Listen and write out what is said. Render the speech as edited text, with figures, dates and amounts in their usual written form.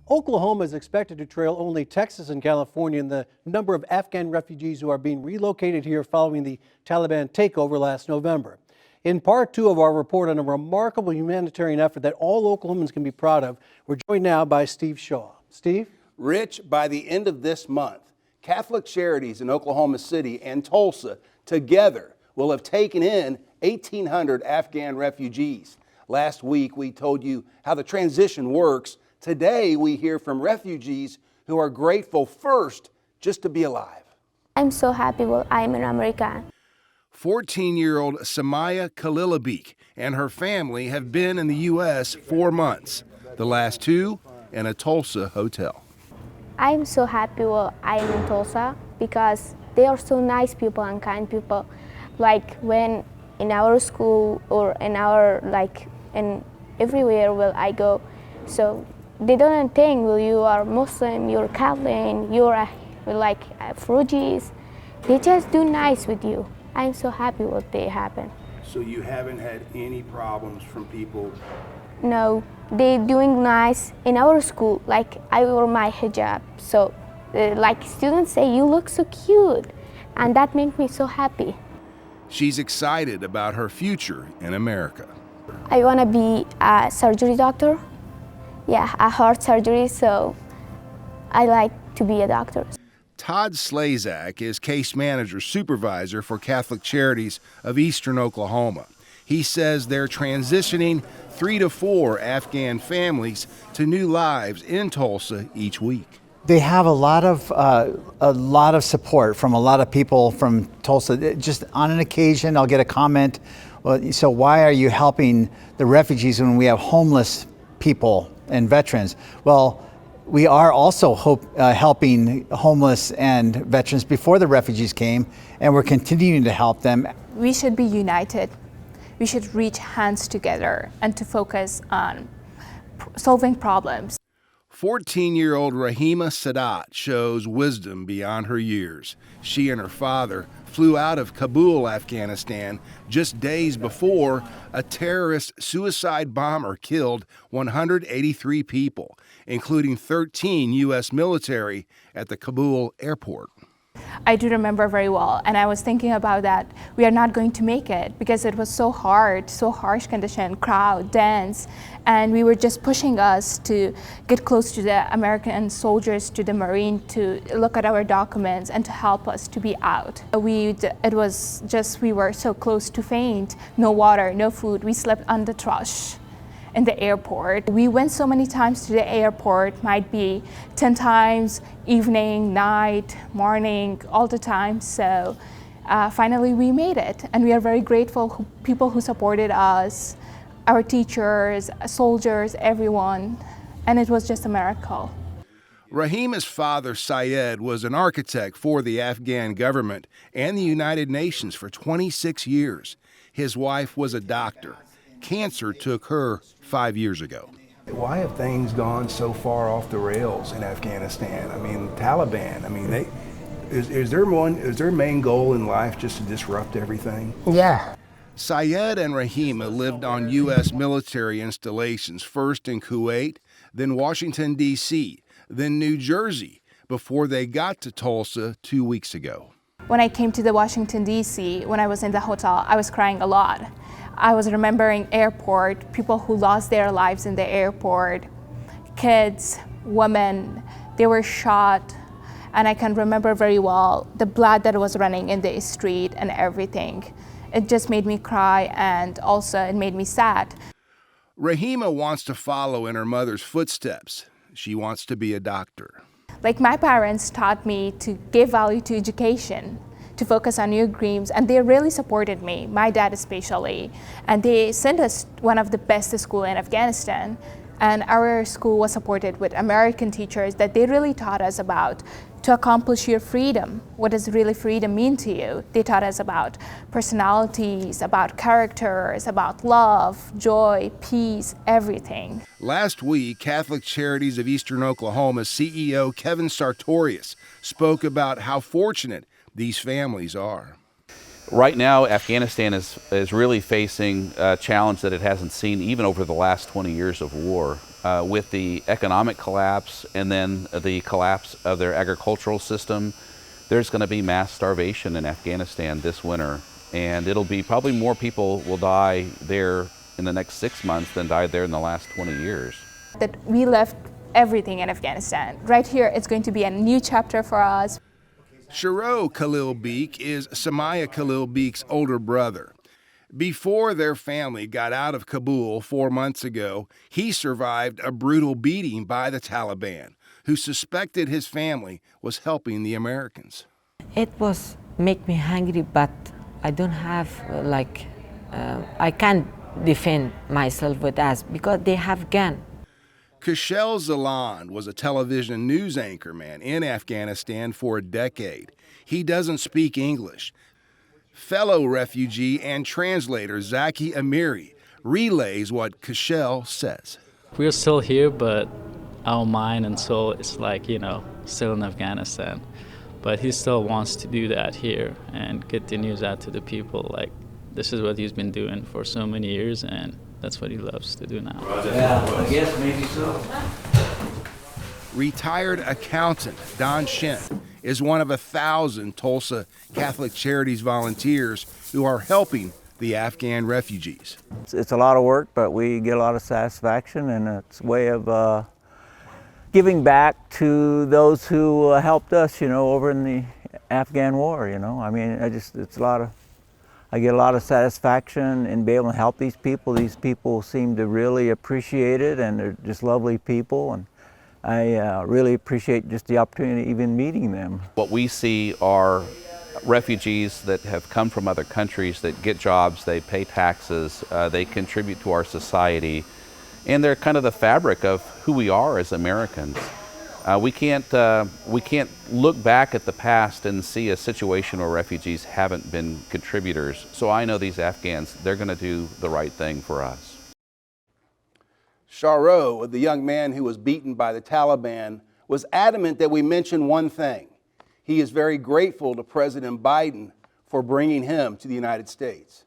Oklahoma is expected to trail only Texas and California in the number of Afghan refugees who are being relocated here following the Taliban takeover last November. In part two of our report on a remarkable humanitarian effort that all Oklahomans can be proud of, we're joined now by Steve Shaw. Steve? Rich, by the end of this month, Catholic Charities in Oklahoma City and Tulsa together will have taken in 1,800 Afghan refugees. Last week, we told you how the transition works. Today, we hear from refugees who are grateful first just to be alive. I'm so happy I'm in America. 14-year-old Samaya Khalilabik and her family have been in the U.S. 4 months, the last 2 in a Tulsa hotel. I'm so happy I'm in Tulsa because they are so nice people and kind people. Like when in our school or in our in everywhere where I go, so they don't think, well, you are Muslim, you're Catholic, you're refugees. They just do nice with you. I'm so happy what they happen. So you haven't had any problems from people? No, they doing nice in our school. Like I wear my hijab, so students say you look so cute, and that makes me so happy. She's excited about her future in America. I want to be a surgery doctor. Yeah, a heart surgery, so I like to be a doctor. Todd Slazak is case manager supervisor for Catholic Charities of Eastern Oklahoma. He says they're transitioning 3 to 4 Afghan families to new lives in Tulsa each week. They have a lot of support from a lot of people from Tulsa. Just on an occasion, I'll get a comment, well, so why are you helping the refugees when we have homeless people and veterans? Well, we are also helping homeless and veterans before the refugees came, and we're continuing to help them. We should be united. We should reach hands together and to focus on solving problems. 14-year-old Rahima Sadat shows wisdom beyond her years. She and her father flew out of Kabul, Afghanistan, just days before a terrorist suicide bomber killed 183 people, including 13 U.S. military at the Kabul airport. I do remember very well, and I was thinking about that. We are not going to make it because it was so hard, so harsh condition, crowd, dense, and we were just pushing us to get close to the American soldiers, to the Marine, to look at our documents and to help us to be out. We were so close to faint, no water, no food. We slept on the trash in the airport. We went so many times to the airport, might be 10 times, evening, night, morning, all the time. So finally we made it. And we are very grateful people who supported us, our teachers, soldiers, everyone. And it was just a miracle. Rahima's father, Syed, was an architect for the Afghan government and the United Nations for 26 years. His wife was a doctor. Cancer took her 5 years ago. Why have things gone so far off the rails in Afghanistan? I mean, Taliban, is their main goal in life just to disrupt everything? Yeah. Syed and Rahima lived on U.S. military installations, first in Kuwait, then Washington, D.C., then New Jersey, before they got to Tulsa 2 weeks ago. When I came to the Washington, D.C., when I was in the hotel, I was crying a lot. I was remembering airport, people who lost their lives in the airport, kids, women, they were shot. And I can remember very well the blood that was running in the street and everything. It just made me cry, and also it made me sad. Rahima wants to follow in her mother's footsteps. She wants to be a doctor. Like my parents taught me to give value to education, to focus on your dreams, and they really supported me, my dad especially. And they sent us one of the best schools in Afghanistan. And our school was supported with American teachers that they really taught us about to accomplish your freedom. What does really freedom mean to you? They taught us about personalities, about characters, about love, joy, peace, everything. Last week, Catholic Charities of Eastern Oklahoma's CEO Kevin Sartorius spoke about how fortunate these families are. Right now, Afghanistan is really facing a challenge that it hasn't seen even over the last 20 years of war. With the economic collapse and then the collapse of their agricultural system, there's going to be mass starvation in Afghanistan this winter. And it'll be probably more people will die there in the next 6 months than died there in the last 20 years. That we left everything in Afghanistan. Right here, it's going to be a new chapter for us. Shiro Khalil Beek is Samaya Khalil Beek's older brother. Before their family got out of Kabul 4 months ago, he survived a brutal beating by the Taliban, who suspected his family was helping the Americans. It was make me hungry, but I don't have I can't defend myself with us because they have gun. Kushel Zalan was a television news anchorman in Afghanistan for a decade. He doesn't speak English. Fellow refugee and translator Zaki Amiri relays what Kushel says. We're still here, but our mind and soul is still in Afghanistan. But he still wants to do that here and get the news out to the people. Like, this is what he's been doing for so many years, and that's what he loves to do now. Yeah, I guess maybe so. Retired accountant Don Shin is one of 1,000 Tulsa Catholic Charities volunteers who are helping the Afghan refugees. It's a lot of work, but we get a lot of satisfaction, and it's a way of giving back to those who helped us, over in the Afghan war, I mean, I get a lot of satisfaction in being able to help these people. These people seem to really appreciate it, and they're just lovely people, and I really appreciate just the opportunity of even meeting them. What we see are refugees that have come from other countries that get jobs, they pay taxes, they contribute to our society, and they're kind of the fabric of who we are as Americans. We can't look back at the past and see a situation where refugees haven't been contributors. So I know these Afghans, they're going to do the right thing for us. Sharo, the young man who was beaten by the Taliban, was adamant that we mention one thing. He is very grateful to President Biden for bringing him to the United States.